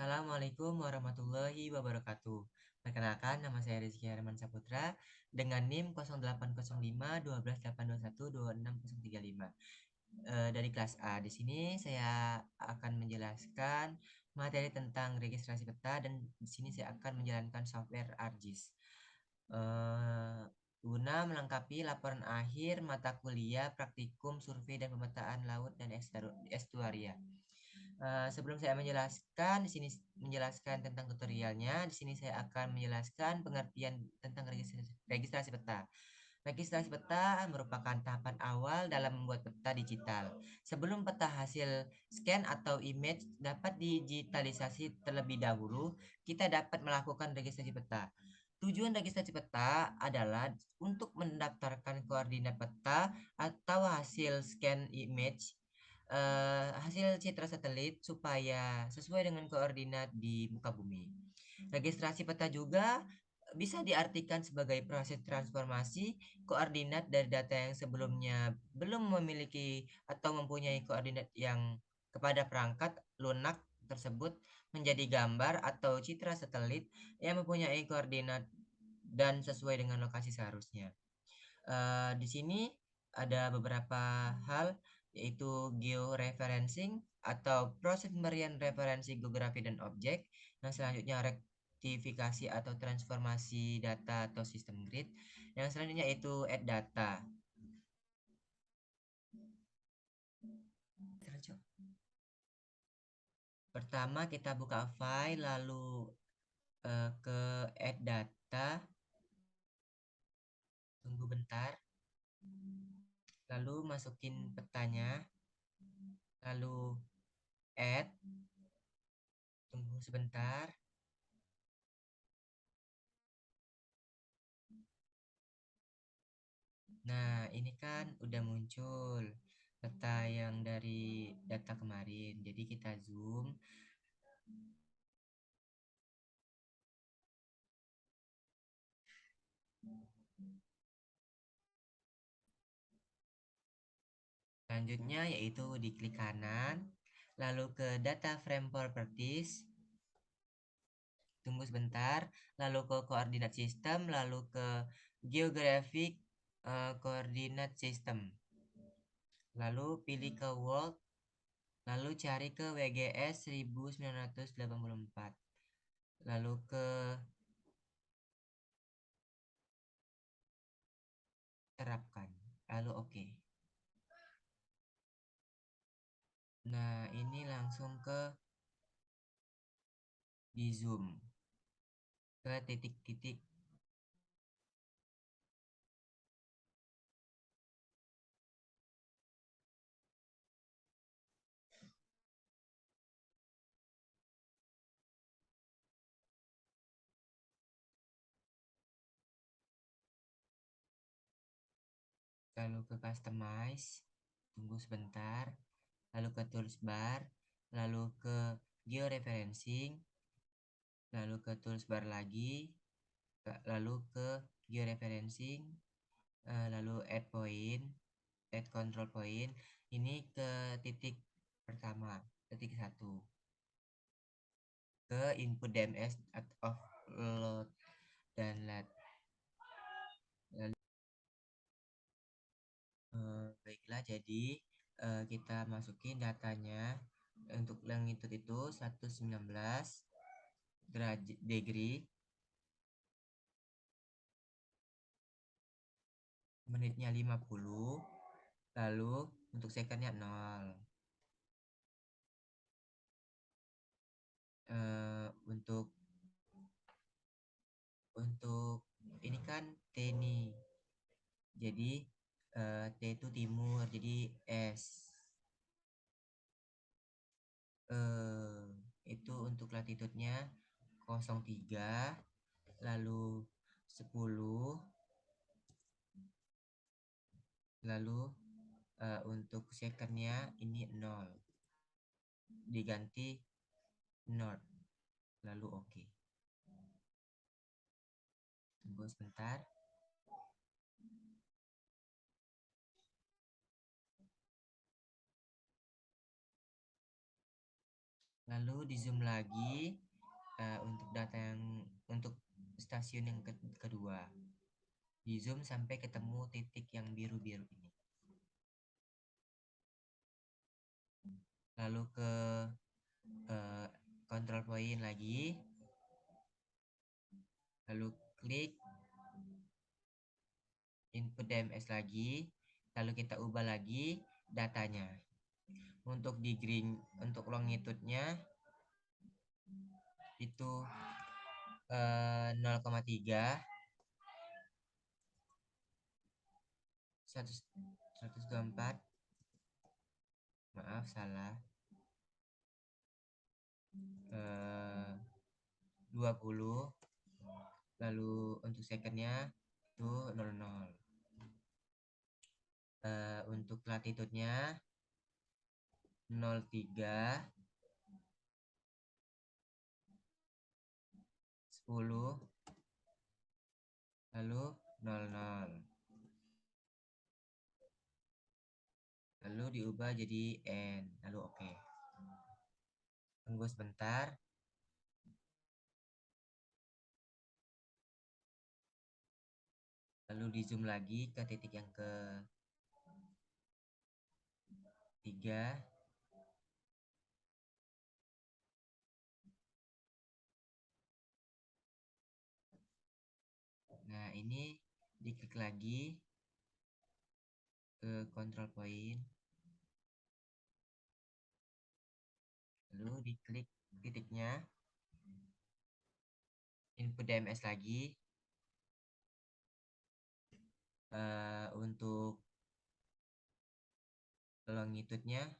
Assalamualaikum warahmatullahi wabarakatuh. Perkenalkan, nama saya Rizky Herman Saputra dengan NIM 0805 dari kelas A. Di sini saya akan menjelaskan materi tentang registrasi peta dan di sini saya akan menjalankan software ArcGIS. Eh, Guna melengkapi laporan akhir mata kuliah praktikum survei dan pemetaan laut dan estuaria. Sebelum saya menjelaskan, di sini menjelaskan tentang tutorialnya. Di sini saya akan menjelaskan pengertian tentang registrasi peta. Registrasi peta merupakan tahapan awal dalam membuat peta digital. Sebelum peta hasil scan atau image dapat digitalisasi terlebih dahulu, kita dapat melakukan registrasi peta. Tujuan registrasi peta adalah untuk mendaftarkan koordinat peta atau hasil scan image, hasil citra satelit supaya sesuai dengan koordinat di muka bumi. Registrasi peta juga bisa diartikan sebagai proses transformasi koordinat dari data yang sebelumnya belum memiliki atau mempunyai koordinat yang kepada perangkat lunak tersebut menjadi gambar atau citra satelit yang mempunyai koordinat dan sesuai dengan lokasi seharusnya. Di sini ada beberapa hal yaitu georeferencing atau proses pemberian referensi geografi dan objek. Yang selanjutnya rektifikasi atau transformasi data atau sistem grid. Yang selanjutnya itu add data. Pertama kita buka file lalu ke add data. Tunggu bentar. Lalu masukin petanya. Lalu add. Tunggu sebentar. Nah, ini kan udah muncul peta yang dari data kemarin. Jadi kita zoom. Selanjutnya yaitu di klik kanan, lalu ke data frame properties. Tunggu sebentar, lalu ke koordinat sistem, lalu ke geographic koordinat sistem. Lalu pilih ke world, lalu cari ke WGS 1984. Lalu ke terapkan, lalu oke. Nah, ini langsung ke di zoom ke titik-titik. Lalu ke customize, tunggu sebentar, lalu ke tools bar, lalu ke georeferencing, lalu ke tools bar lagi, lalu ke georeferencing, lalu add point, add control point. Ini ke titik pertama, titik 1, ke input DMS of load dan let. Baiklah, jadi kita masukin datanya untuk longitude itu 119 degree, menitnya 50, lalu untuk secondnya 0. Untuk ini kan T nih, jadi T itu timur, jadi S. Itu untuk latitudenya 03, lalu 10, lalu untuk secondnya ini 0, diganti north, lalu oke. Tunggu sebentar. Lalu di zoom lagi untuk data yang untuk stasiun yang kedua. Di zoom sampai ketemu titik yang biru-biru ini. Lalu ke control point lagi. Lalu klik input DMS lagi. Lalu kita ubah lagi datanya. Untuk di green, untuk longitude-nya itu 0,3 124, maaf salah, 20. Lalu untuk secondnya itu 00. Untuk latitude-nya 03 10 lalu 00. Lalu diubah jadi N, lalu oke. Tunggu sebentar. Lalu di zoom lagi ke titik yang ke-3. Nah, ini diklik lagi ke control point. Lalu diklik titiknya. Input DMS lagi. Untuk longitude-nya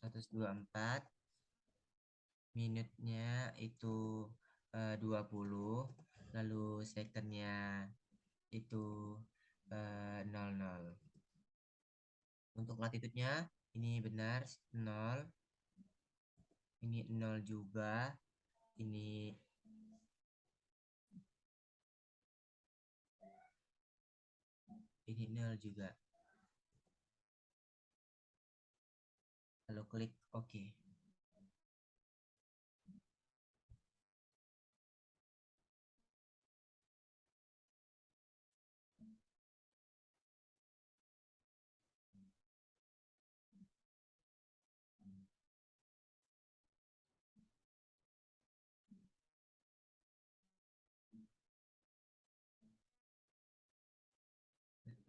124, minute-nya itu 20, lalu second-nya itu 00. Untuk latitude-nya ini benar 0, ini 0 juga, ini ini 0 juga. Lalu klik OK.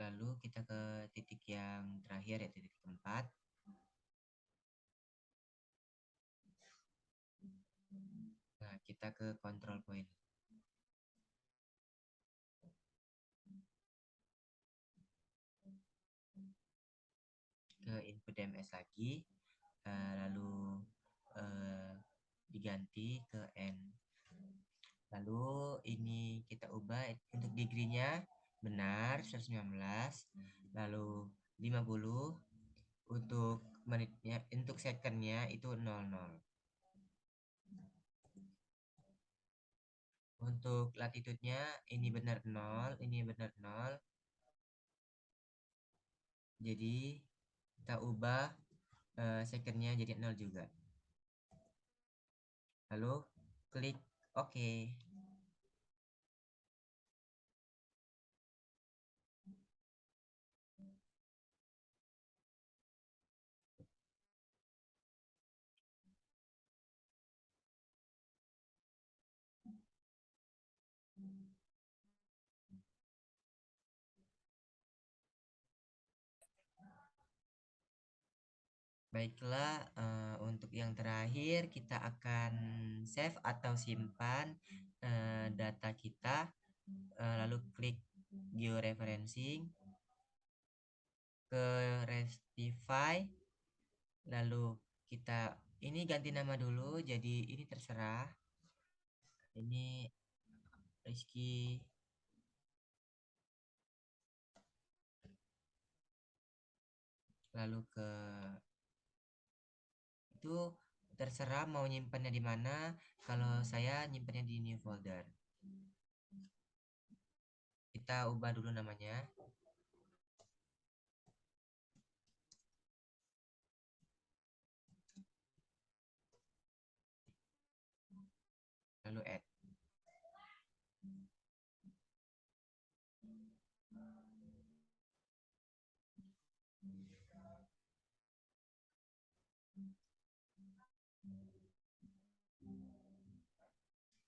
Lalu kita ke titik yang terakhir ya, titik keempat. Nah, kita ke control point. Ke input DMS lagi, lalu diganti ke N. Lalu ini kita ubah untuk degree-nya benar 119, lalu 50. Untuk menitnya, untuk second-nya itu 00. Untuk latitude-nya ini benar 0, ini benar 0. Jadi kita ubah second-nya jadi 0 juga. Lalu klik OK. Baiklah, untuk yang terakhir kita akan save atau simpan data kita, lalu klik georeferencing, ke Restify, lalu kita ini ganti nama dulu, jadi ini terserah. Ini Rizky. Lalu ke itu terserah mau nyimpannya di mana. Kalau saya nyimpannya di new folder. Kita ubah dulu namanya.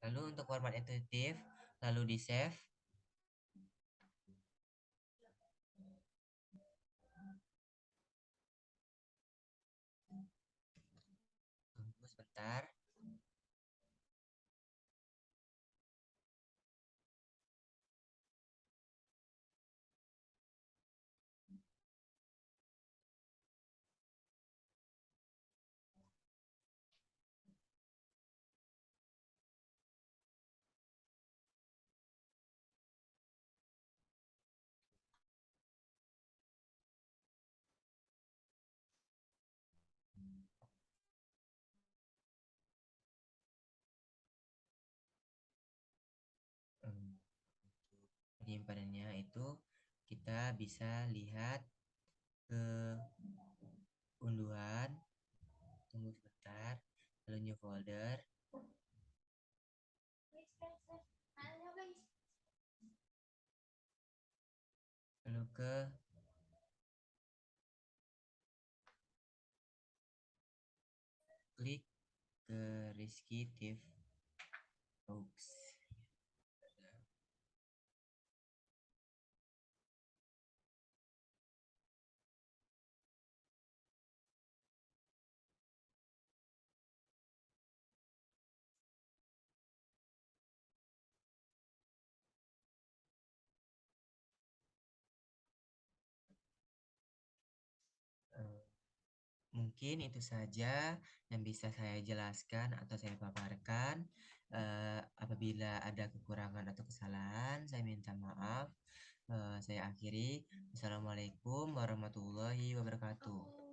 Lalu untuk format intuitif, lalu di save. Tunggu sebentar. Hmm, Penyimpanannya itu kita bisa lihat ke unduhan, tunggu sebentar, lalu new folder, lalu ke klik ke Rizky Tiff Talks. Eh, Mungkin itu saja yang bisa saya jelaskan atau saya paparkan. Apabila ada kekurangan atau kesalahan, saya minta maaf. Saya akhiri. Assalamualaikum warahmatullahi wabarakatuh.